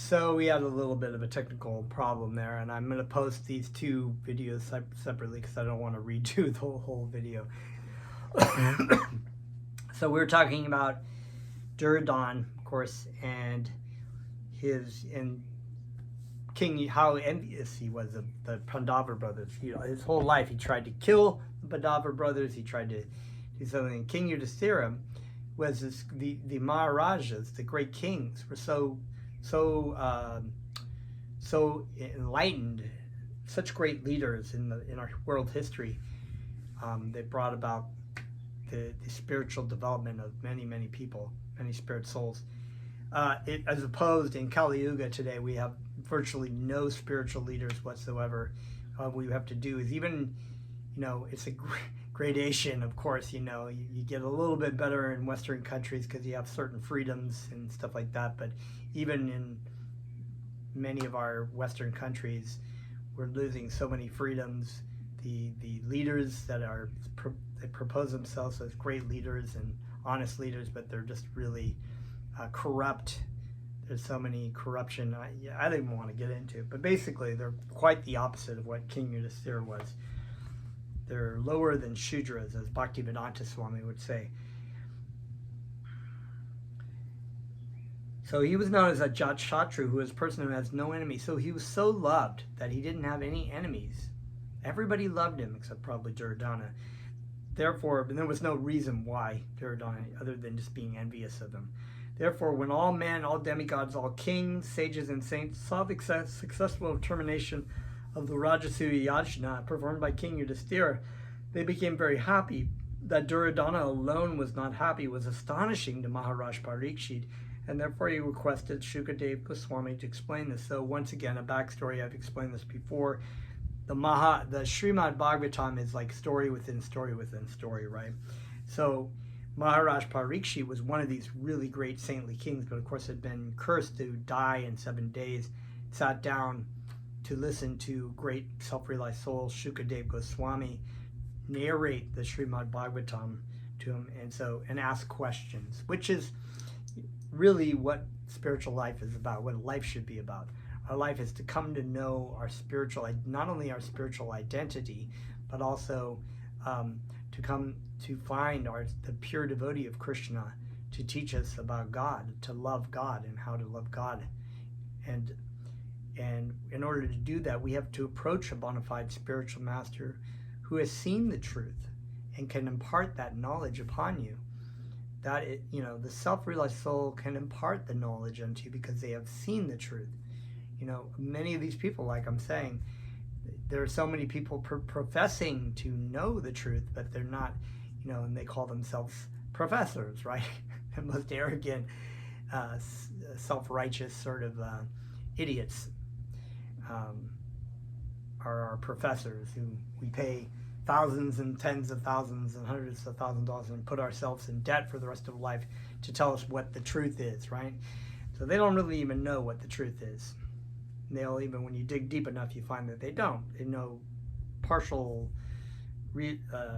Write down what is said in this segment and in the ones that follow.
So we had a little bit of a technical problem there, and I'm going to post these two videos separately because I don't want to redo the whole video. So we were talking about Duryodhana, of course, and King, how envious he was of the Pandava brothers. His whole life he tried to kill the Pandava brothers. He tried to do something. King Yudhisthira was the Maharajas, the great kings, were so enlightened, such great leaders in our world history. They brought about the spiritual development of many people, many spirit souls. As opposed in Kali Yuga today, we have virtually no spiritual leaders whatsoever. What we have to do is even, it's a gradation, of course. You get a little bit better in Western countries because you have certain freedoms and stuff like that. But even in many of our Western countries, we're losing so many freedoms. The leaders that they propose themselves as great leaders and honest leaders, but they're just really corrupt. There's so many corruption. I don't even want to get into it, but basically they're quite the opposite of what King Yudhisthira was. They're lower than Shudras, as Bhaktivedanta Swami would say. So he was known as a Jat-Shatru, who is a person who has no enemies. So he was so loved that he didn't have any enemies. Everybody loved him except probably Duryodhana. Therefore, there was no reason why Duryodhana, other than just being envious of him. Therefore, when all men, all demigods, all kings, sages, and saints saw the successful termination of the Rajasuya yajna performed by King Yudhisthira, they became very happy. That Duryodhana alone was not happy was astonishing to Maharaj Parikshit, and therefore he requested Shukadev Goswami to explain this. So once again, a backstory, I've explained this before. The Srimad Bhagavatam is like story within story within story, right? So Maharaj Parikshit was one of these really great saintly kings, but of course had been cursed to die in 7 days, sat down to listen to great self-realized soul Shukadev Goswami narrate the Srimad Bhagavatam to him, and ask questions, which is really what spiritual life is about, what life should be about. Our life is to come to know our spiritual, not only our spiritual identity, but also to come to find the pure devotee of Krishna to teach us about God, to love God and how to love God. And in order to do that, we have to approach a bona fide spiritual master who has seen the truth and can impart that knowledge upon you. That the self-realized soul can impart the knowledge unto you because they have seen the truth. Many of these people, like I'm saying, there are so many people professing to know the truth, but they're not, and they call themselves professors, right? The most arrogant, self-righteous sort of idiots are our professors, who we pay thousands and tens of thousands and hundreds of thousands of dollars and put ourselves in debt for the rest of life to tell us what the truth is, right? So they don't really even know what the truth is. Even when you dig deep enough, you find that they don't. They know partial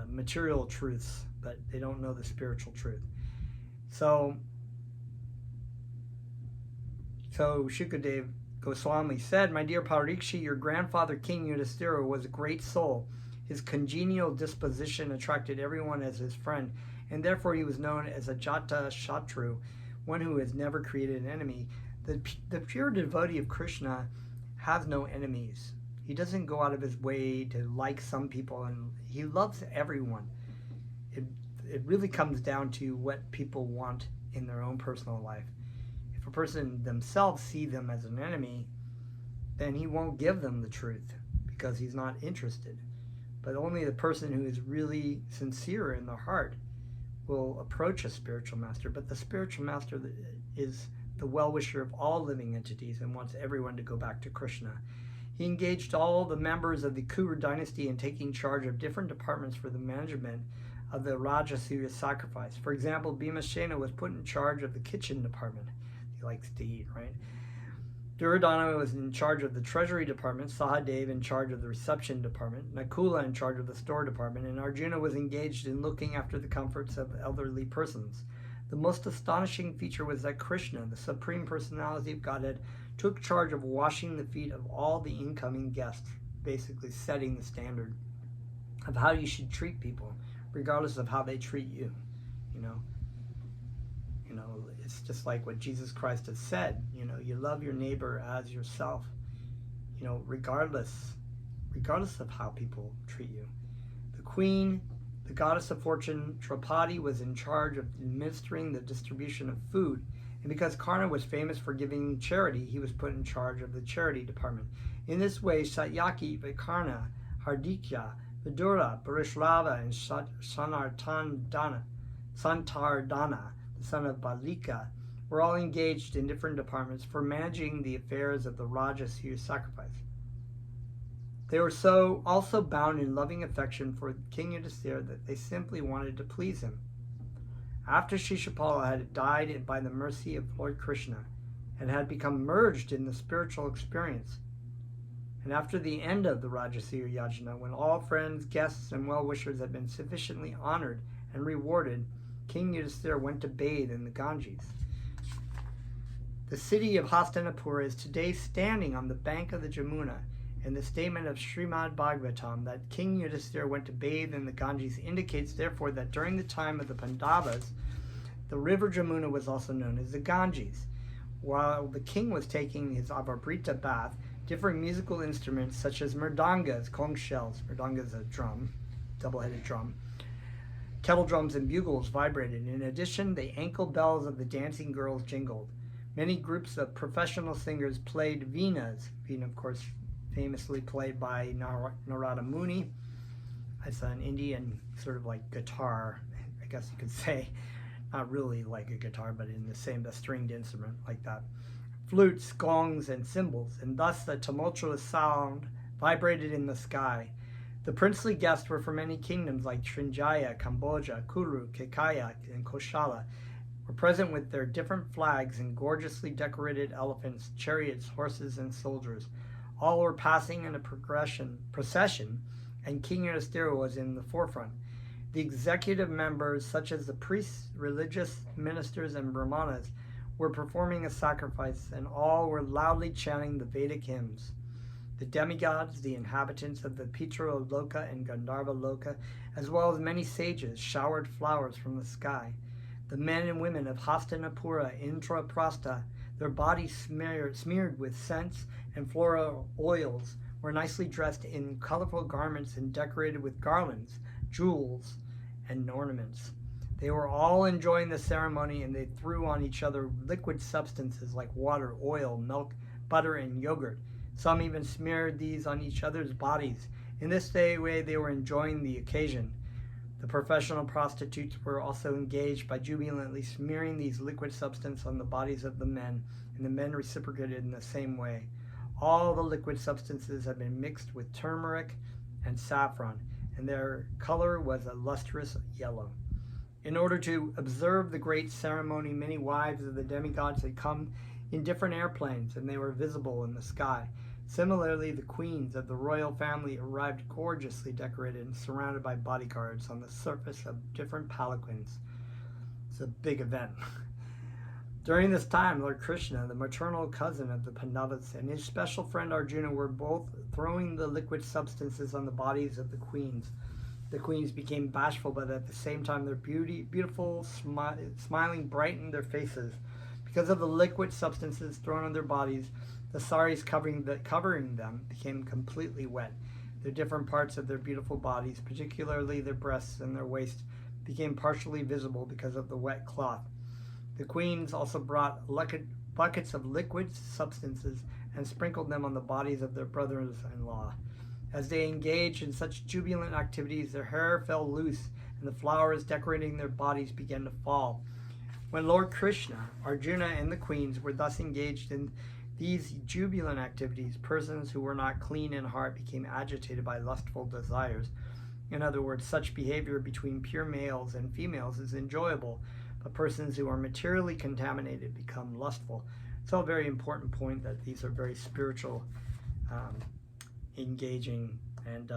material truths, but they don't know the spiritual truth. So Shukadev Goswami said, "My dear Parikshit, your grandfather King Yudhisthira was a great soul. His congenial disposition attracted everyone as his friend, and therefore he was known as a Jata-Shatru, one who has never created an enemy. The pure devotee of Krishna has no enemies. He doesn't go out of his way to like some people, and he loves everyone. It really comes down to what people want in their own personal life. If a person themselves see them as an enemy, then he won't give them the truth because he's not interested. But only the person who is really sincere in their heart will approach a spiritual master. But the spiritual master is the well-wisher of all living entities and wants everyone to go back to Krishna. He engaged all the members of the Kuru dynasty in taking charge of different departments for the management of the Rajasuya sacrifice. For example, Bhimashena was put in charge of the kitchen department. He likes to eat, right? Duryodhana was in charge of the treasury department, Sahadev in charge of the reception department, Nakula in charge of the store department, and Arjuna was engaged in looking after the comforts of elderly persons. The most astonishing feature was that Krishna, the Supreme Personality of Godhead, took charge of washing the feet of all the incoming guests, basically setting the standard of how you should treat people, regardless of how they treat you. You know, it's just like what Jesus Christ has said. You love your neighbor as yourself. Regardless of how people treat you. The queen, the goddess of fortune, Draupadi, was in charge of administering the distribution of food. And because Karna was famous for giving charity, he was put in charge of the charity department. In this way, Satyaki, Vikarna, Hardikya, Vidura, Parishlava, and Santardana, the son of Balika, were all engaged in different departments for managing the affairs of the Rajasuya sacrifice. They were also bound in loving affection for King Yudhisthira that they simply wanted to please him. After Shishupala had died by the mercy of Lord Krishna and had become merged in the spiritual experience, and after the end of the Rajasuya Yajna, when all friends, guests, and well-wishers had been sufficiently honored and rewarded, King Yudhisthira went to bathe in the Ganges. The city of Hastinapura is today standing on the bank of the Jamuna, and the statement of Srimad Bhagavatam that King Yudhisthira went to bathe in the Ganges indicates therefore that during the time of the Pandavas, the river Jamuna was also known as the Ganges. While the king was taking his avabrita bath, different musical instruments such as mridangas, conch shells, mridanga is a drum, double-headed drum, kettle drums and bugles vibrated. In addition, the ankle bells of the dancing girls jingled. Many groups of professional singers played veenas. Veena, of course, famously played by Narada Muni. It's an Indian sort of like guitar, I guess you could say. Not really like a guitar, but in the stringed instrument like that. Flutes, gongs, and cymbals, and thus the tumultuous sound vibrated in the sky. The princely guests were from many kingdoms like Srinjaya, Cambodia, Kuru, Kekaya, and Koshala, were present with their different flags and gorgeously decorated elephants, chariots, horses, and soldiers. All were passing in a procession, and King Yudhisthira was in the forefront. The executive members, such as the priests, religious ministers, and brahmanas, were performing a sacrifice, and all were loudly chanting the Vedic hymns. The demigods, the inhabitants of the Pitara Loka and Gandharva Loka, as well as many sages, showered flowers from the sky. The men and women of Hastinapura, Indraprastha, their bodies smeared with scents and floral oils, were nicely dressed in colorful garments and decorated with garlands, jewels, and ornaments. They were all enjoying the ceremony, and they threw on each other liquid substances like water, oil, milk, butter, and yogurt. Some even smeared these on each other's bodies. In this way, they were enjoying the occasion. The professional prostitutes were also engaged by jubilantly smearing these liquid substances on the bodies of the men, and the men reciprocated in the same way. All the liquid substances had been mixed with turmeric and saffron, and their color was a lustrous yellow. In order to observe the great ceremony, many wives of the demigods had come in different airplanes, and they were visible in the sky. Similarly, the queens of the royal family arrived gorgeously decorated and surrounded by bodyguards on the surface of different palanquins. It's a big event. During this time, Lord Krishna, the maternal cousin of the Pandavas, and his special friend Arjuna were both throwing the liquid substances on the bodies of the queens. The queens became bashful, but at the same time their beautiful, smiling brightened their faces. Because of the liquid substances thrown on their bodies, the saris covering them became completely wet. The different parts of their beautiful bodies, particularly their breasts and their waist, became partially visible because of the wet cloth. The queens also brought buckets of liquid substances and sprinkled them on the bodies of their brothers-in-law. As they engaged in such jubilant activities, their hair fell loose, and the flowers decorating their bodies began to fall. When Lord Krishna, Arjuna, and the queens were thus engaged in these jubilant activities, persons who were not clean in heart became agitated by lustful desires. In other words, such behavior between pure males and females is enjoyable, but persons who are materially contaminated become lustful. It's a very important point that these are very spiritual, engaging, and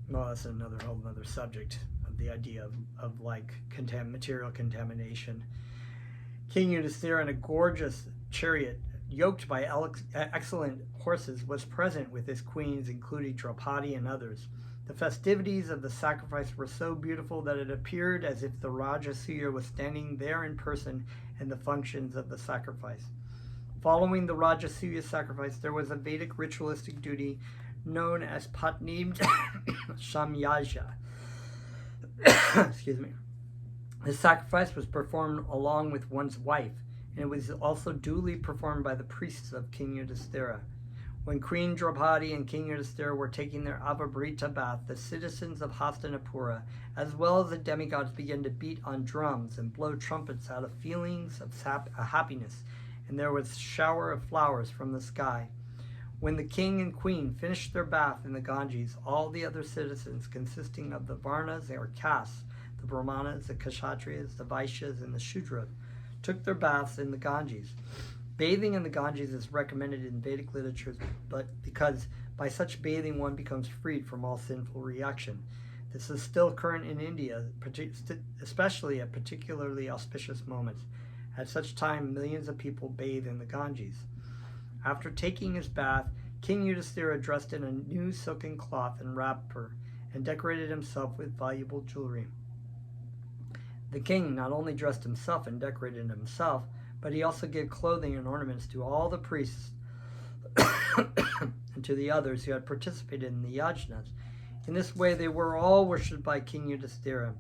well, that's whole another subject of the idea of like material contamination. King Yudhisthira in a gorgeous chariot, yoked by excellent horses, was present with his queens, including Draupadi and others. The festivities of the sacrifice were so beautiful that it appeared as if the Rajasuya was standing there in person in the functions of the sacrifice. Following the Rajasuya sacrifice, there was a Vedic ritualistic duty known as Patni Shamyaja. Excuse me. The sacrifice was performed along with one's wife, and it was also duly performed by the priests of King Yudhisthira. When Queen Draupadi and King Yudhisthira were taking their Avabrita bath, the citizens of Hastinapura, as well as the demigods, began to beat on drums and blow trumpets out of feelings of happiness, and there was a shower of flowers from the sky. When the king and queen finished their bath in the Ganges, all the other citizens, consisting of the Varnas or castes, the Brahmanas, the Kshatriyas, the Vaishyas, and the Shudras, took their baths in the Ganges. Bathing in the Ganges is recommended in Vedic literature, but because by such bathing one becomes freed from all sinful reaction. This is still current in India, especially at particularly auspicious moments. At such time, millions of people bathe in the Ganges. After taking his bath, King Yudhisthira dressed in a new silken cloth and wrapper and decorated himself with valuable jewelry. The king not only dressed himself and decorated himself, but he also gave clothing and ornaments to all the priests and to the others who had participated in the yajnas. In this way, they were all worshipped by King Yudhisthira.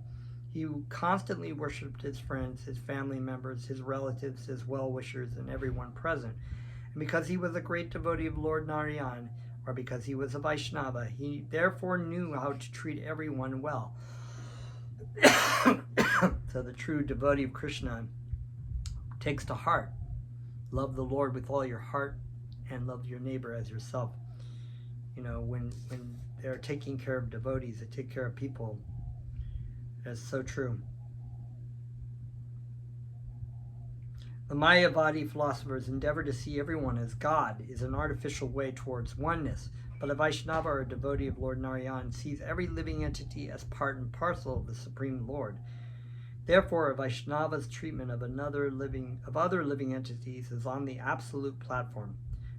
He constantly worshipped his friends, his family members, his relatives, his well-wishers, and everyone present. And because he was a great devotee of Lord Narayan, or because he was a Vaishnava, he therefore knew how to treat everyone well. So the true devotee of Krishna takes to heart, love the Lord with all your heart and love your neighbor as yourself. You know, when they're taking care of devotees, they take care of people. That's so true. The Mayavadi philosophers endeavor to see everyone as God is an artificial way towards oneness, but a Vaishnava or a devotee of Lord Narayan sees every living entity as part and parcel of the Supreme Lord. Therefore, a Vaishnava's treatment of other living entities is on the absolute platform.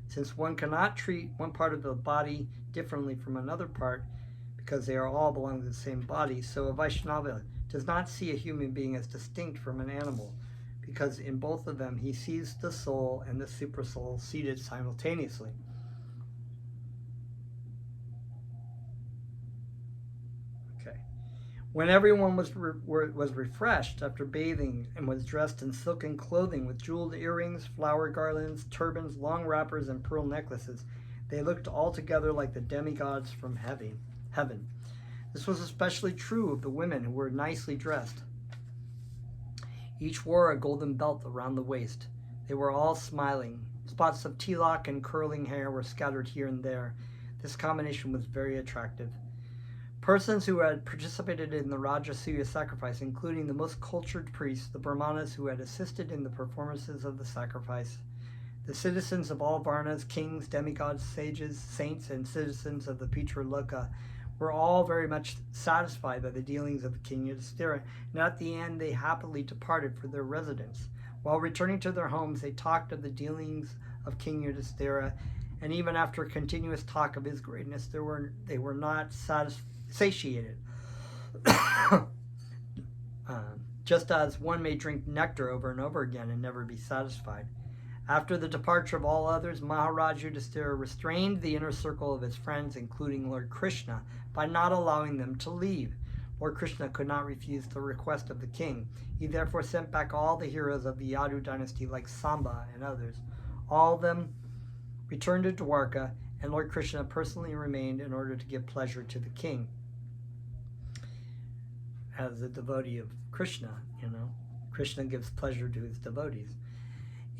Since one cannot treat one part of the body differently from another part because they are all belong to the same body, so a Vaishnava does not see a human being as distinct from an animal, because in both of them he sees the soul and the supersoul seated simultaneously. When everyone was refreshed after bathing and was dressed in silken clothing with jeweled earrings, flower garlands, turbans, long wrappers, and pearl necklaces, they looked altogether like the demigods from heaven. This was especially true of the women who were nicely dressed. Each wore a golden belt around the waist. They were all smiling. Spots of tilak and curling hair were scattered here and there. This combination was very attractive. Persons who had participated in the Rajasuya sacrifice, including the most cultured priests, the Brahmanas who had assisted in the performances of the sacrifice, the citizens of all Varnas, kings, demigods, sages, saints, and citizens of the Pitraloka, were all very much satisfied by the dealings of King Yudhisthira, and at the end they happily departed for their residence. While returning to their homes, they talked of the dealings of King Yudhisthira, and even after continuous talk of his greatness, they were not satiated. Just as one may drink nectar over and over again and never be satisfied. After the departure of all others, Maharaj Yudhisthira restrained the inner circle of his friends, including Lord Krishna, by not allowing them to leave. Lord Krishna could not refuse the request of the king. He therefore sent back all the heroes of the Yadu dynasty like Samba and others. All of them returned to Dwarka, and Lord Krishna personally remained in order to give pleasure to the king. As a devotee of Krishna, Krishna gives pleasure to his devotees.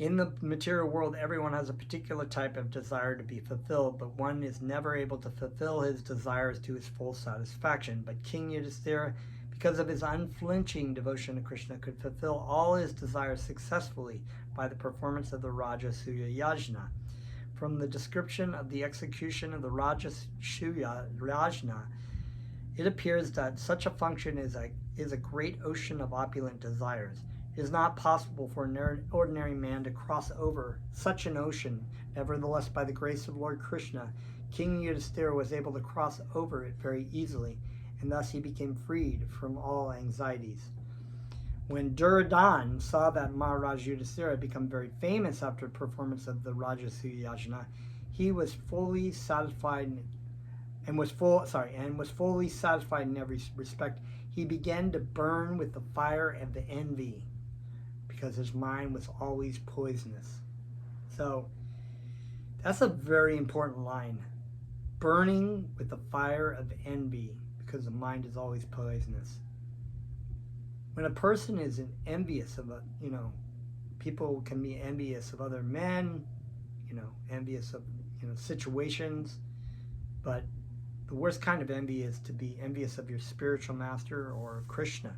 In the material world, everyone has a particular type of desire to be fulfilled, but one is never able to fulfill his desires to his full satisfaction. But King Yudhisthira, because of his unflinching devotion to Krishna, could fulfill all his desires successfully by the performance of the Rajasuya Yajna. From the description of the execution of the Rajasuya Yajna, it appears that such a function is a great ocean of opulent desires. It is not possible for an ordinary man to cross over such an ocean. Nevertheless, by the grace of Lord Krishna, King Yudhisthira was able to cross over it very easily, and thus he became freed from all anxieties. When Duryodhana saw that Maharaj Yudhisthira had become very famous after the performance of the Rajasuya, he was fully satisfied was fully satisfied in every respect. He began to burn with the fire of the envy, because his mind was always poisonous. So that's a very important line. Burning with the fire of envy, because the mind is always poisonous. When a person is envious of people can be envious of other men, envious of situations, but the worst kind of envy is to be envious of your spiritual master or Krishna.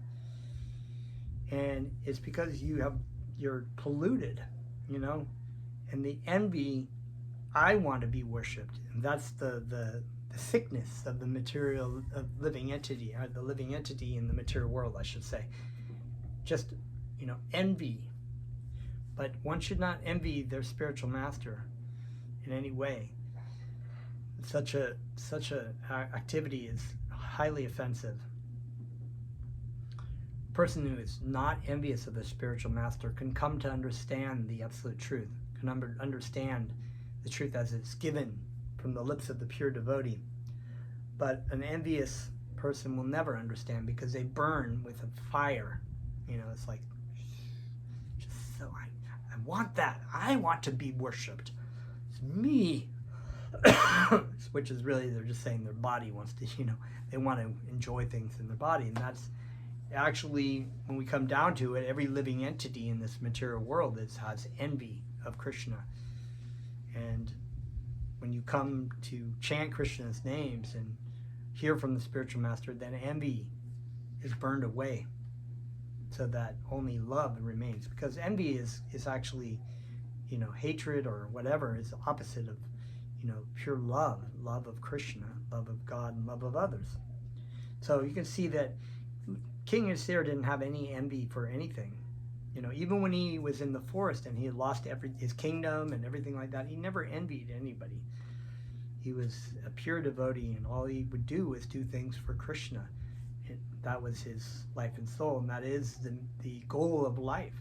And it's because you're polluted, and the envy, I want to be worshipped, and that's the sickness of the material of living entity, or the living entity in the material world, I should say. Just envy. But one should not envy their spiritual master in any way. Such a activity is highly offensive. A person who is not envious of the spiritual master can come to understand the absolute truth, can understand the truth as it's given from the lips of the pure devotee. But an envious person will never understand, because they burn with a fire. It's like, just so I want that. I want to be worshipped. It's me. Which is really, they're just saying their body wants to, they want to enjoy things in their body. And that's actually, when we come down to it, every living entity in this material world has envy of Krishna. And when you come to chant Krishna's names and hear from the spiritual master, then envy is burned away, so that only love remains. Because envy is actually, hatred or whatever is the opposite of, pure love of Krishna, love of God, and love of others. So you can see that King Yudhisthira didn't have any envy for anything. Even when he was in the forest and he had lost his kingdom and everything like that, he never envied anybody. He was a pure devotee, and all he would do was do things for Krishna. That was his life and soul, and that is the goal of life.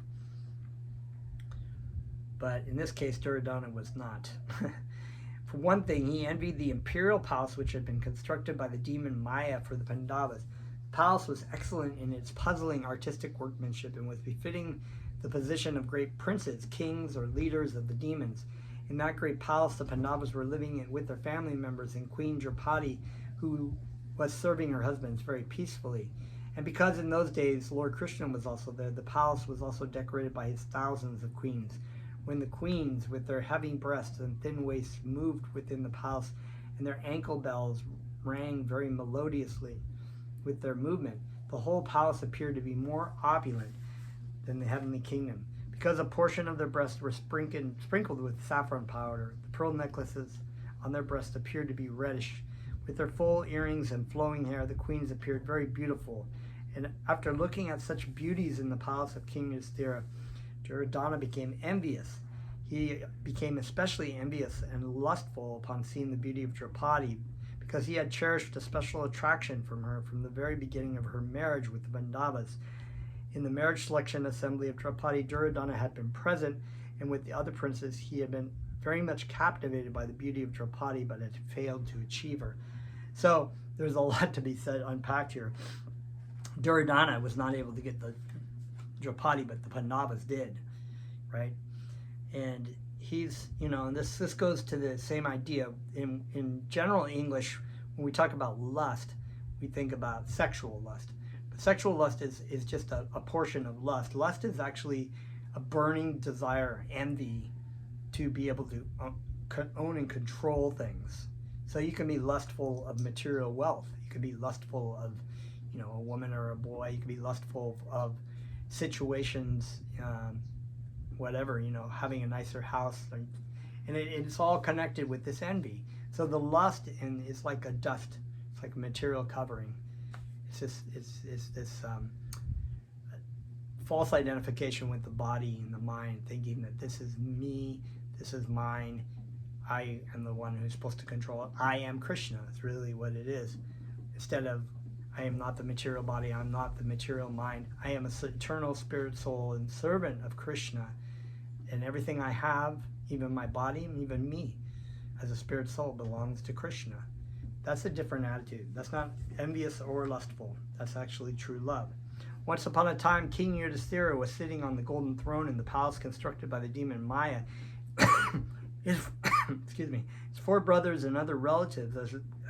But in this case, Duryodhana was not. For one thing, he envied the imperial palace which had been constructed by the demon Maya for the Pandavas. The palace was excellent in its puzzling artistic workmanship and was befitting the position of great princes, kings, or leaders of the demons. In that great palace, the Pandavas were living with their family members, and Queen Draupadi, who was serving her husbands very peacefully. And because in those days Lord Krishna was also there, the palace was also decorated by his thousands of queens. When the queens, with their heavy breasts and thin waists, moved within the palace, and their ankle bells rang very melodiously with their movement, the whole palace appeared to be more opulent than the heavenly kingdom. Because a portion of their breasts were sprinkled with saffron powder, the pearl necklaces on their breasts appeared to be reddish. With their full earrings and flowing hair, the queens appeared very beautiful. And after looking at such beauties in the palace of King Yudhisthira, Duryodhana became envious. He became especially envious and lustful upon seeing the beauty of Draupadi, because he had cherished a special attraction from her from the very beginning of her marriage with the Pandavas. In the marriage selection assembly of Draupadi, Duryodhana had been present, and with the other princes he had been very much captivated by the beauty of Draupadi, but had failed to achieve her. So there's a lot to be said, unpacked here. Duryodhana was not able to get the Draupadi, but the Pandavas did, right? And he's, and this goes to the same idea. In general English, when we talk about lust, we think about sexual lust. But sexual lust is just a portion of lust. Lust is actually a burning desire, envy, to be able to own and control things. So you can be lustful of material wealth. You can be lustful of, a woman or a boy. You can be lustful of situations, whatever, having a nicer house. And it's all connected with this envy. So the lust is like a dust. It's like a material covering. It's this false identification with the body and the mind, thinking that this is me, this is mine, I am the one who's supposed to control it. I am Krishna. It's really what it is. Instead of, I am not the material body, I'm not the material mind. I am an eternal spirit soul and servant of Krishna. And everything I have, even my body, and even me, as a spirit soul, belongs to Krishna. That's a different attitude. That's not envious or lustful. That's actually true love. Once upon a time, King Yudhisthira was sitting on the golden throne in the palace constructed by the demon Maya. His 4 brothers and other relatives,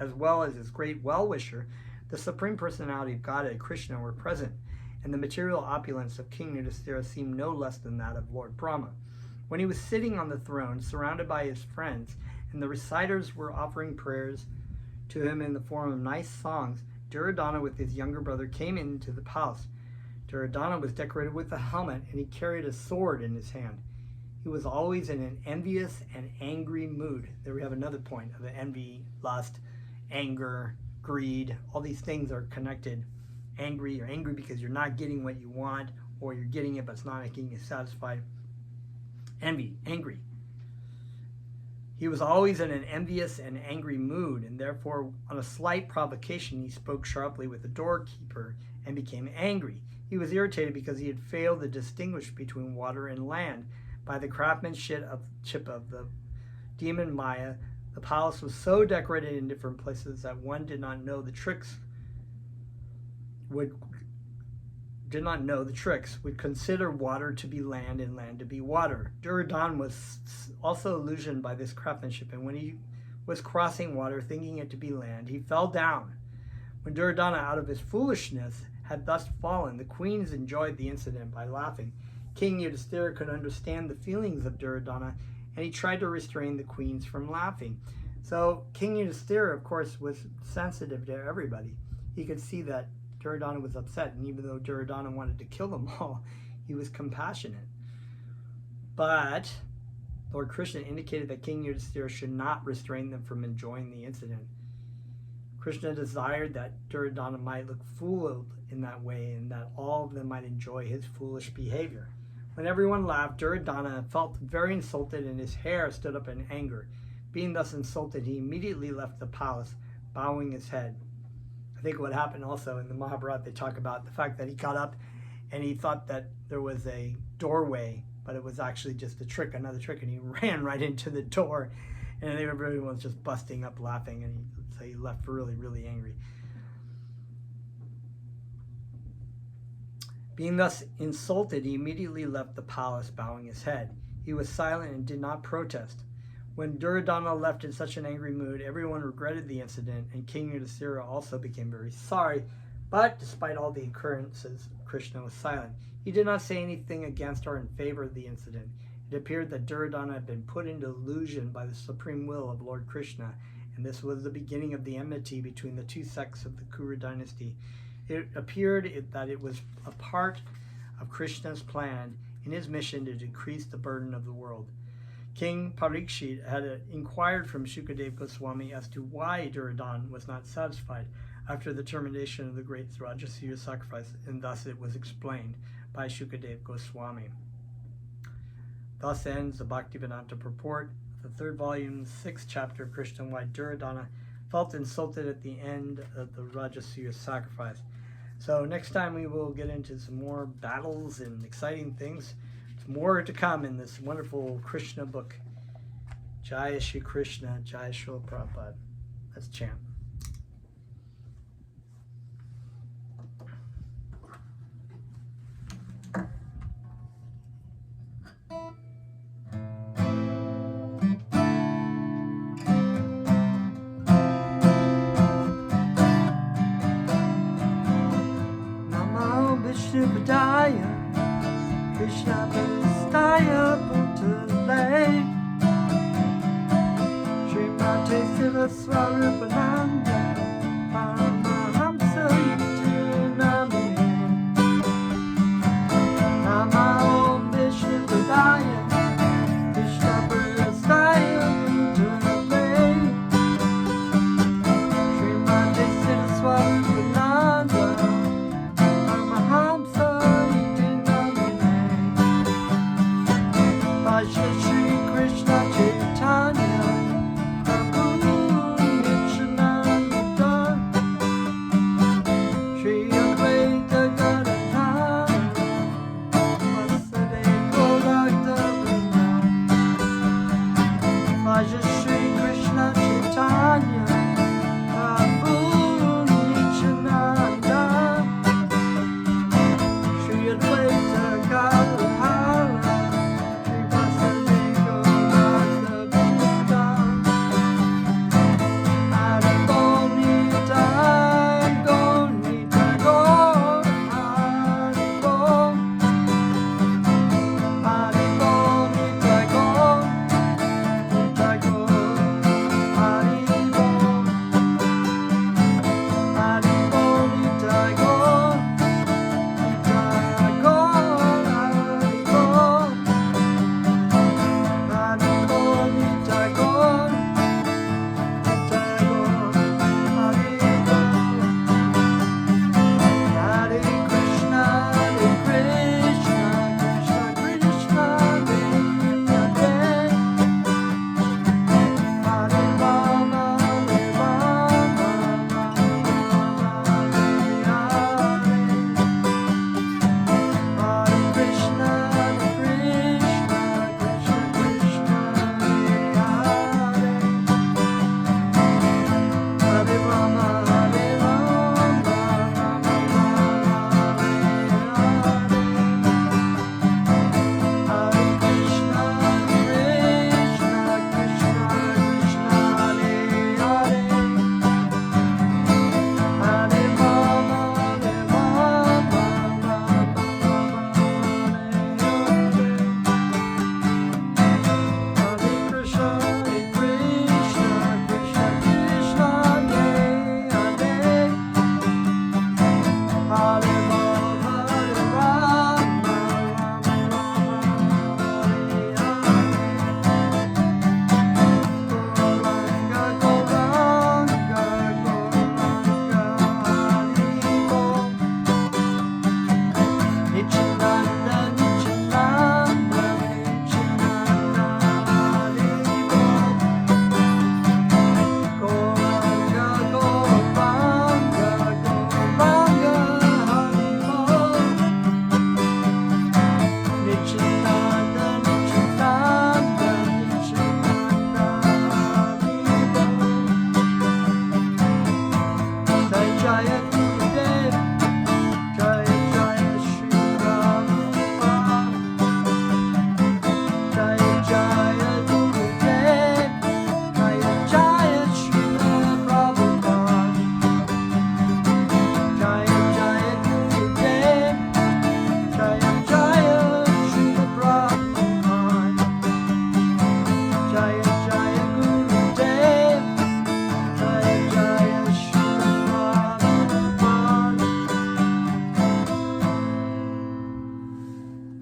as well as his great well-wisher, the Supreme Personality of Godhead, Krishna, were present, and the material opulence of King Yudhisthira seemed no less than that of Lord Brahma. When he was sitting on the throne, surrounded by his friends, and the reciters were offering prayers to him in the form of nice songs, Duryodhana with his younger brother came into the palace. Duryodhana was decorated with a helmet, and he carried a sword in his hand. He was always in an envious and angry mood. There we have another point of envy, lust, anger, greed. All these things are connected. Angry, you're angry because you're not getting what you want, or you're getting it but it's not making you satisfied. Envy, angry. He was always in an envious and angry mood, and therefore on a slight provocation he spoke sharply with the doorkeeper and became angry. He was irritated because he had failed to distinguish between water and land. By the craftsmanship of the demon Maya, the palace was so decorated in different places that one did not know the tricks, would consider water to be land and land to be water. Duryodhana was also illusioned by this craftsmanship, and when he was crossing water, thinking it to be land, he fell down. When Duryodhana, out of his foolishness, had thus fallen, the queens enjoyed the incident by laughing. King Yudhisthira could understand the feelings of Duryodhana, and he tried to restrain the queens from laughing. So King Yudhisthira, of course, was sensitive to everybody. He could see that Duryodhana was upset, and even though Duryodhana wanted to kill them all, he was compassionate. But Lord Krishna indicated that King Yudhisthira should not restrain them from enjoying the incident. Krishna desired that Duryodhana might look fooled in that way, and that all of them might enjoy his foolish behavior. When everyone laughed, Duryodhana felt very insulted, and his hair stood up in anger. Being thus insulted, he immediately left the palace, bowing his head. I think what happened also in the Mahabharata, they talk about the fact that he got up and he thought that there was a doorway, but it was actually just a trick, another trick, and he ran right into the door, and everyone was just busting up laughing, and so he left really, really angry. Being thus insulted, he immediately left the palace, bowing his head. He was silent and did not protest. When Duryodhana left in such an angry mood, everyone regretted the incident, and King Yudhisthira also became very sorry. But despite all the occurrences, Krishna was silent. He did not say anything against or in favor of the incident. It appeared that Duryodhana had been put into illusion by the supreme will of Lord Krishna, and this was the beginning of the enmity between the two sects of the Kuru dynasty. It appeared that it was a part of Krishna's plan in his mission to decrease the burden of the world. King Parikshit had inquired from Shukadeva Goswami as to why Duryodhana was not satisfied after the termination of the great Rajasuya sacrifice, and thus it was explained by Shukadeva Goswami. Thus ends the Bhaktivedanta purport, the 3rd volume, 6th chapter of Krishna, why Duryodhana felt insulted at the end of the Rajasuya sacrifice. So next time we will get into some more battles and exciting things. There's more to come in this wonderful Krishna book. Jaya Shri Krishna, Jaya Srila Prabhupada. Let's chant. Padaya, Krishna Prastaya Bhutale, Srimati Sila Swarupananda, Paramahamsa Yutinami, Nama Om Vishnu Padaya, Krishna Prastaya Bhutale, Srimati Sila Swarupananda, Paramahamsa Yutinami.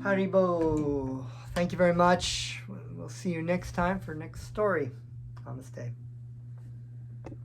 Haribo. Thank you very much. We'll see you next time for next story. Namaste.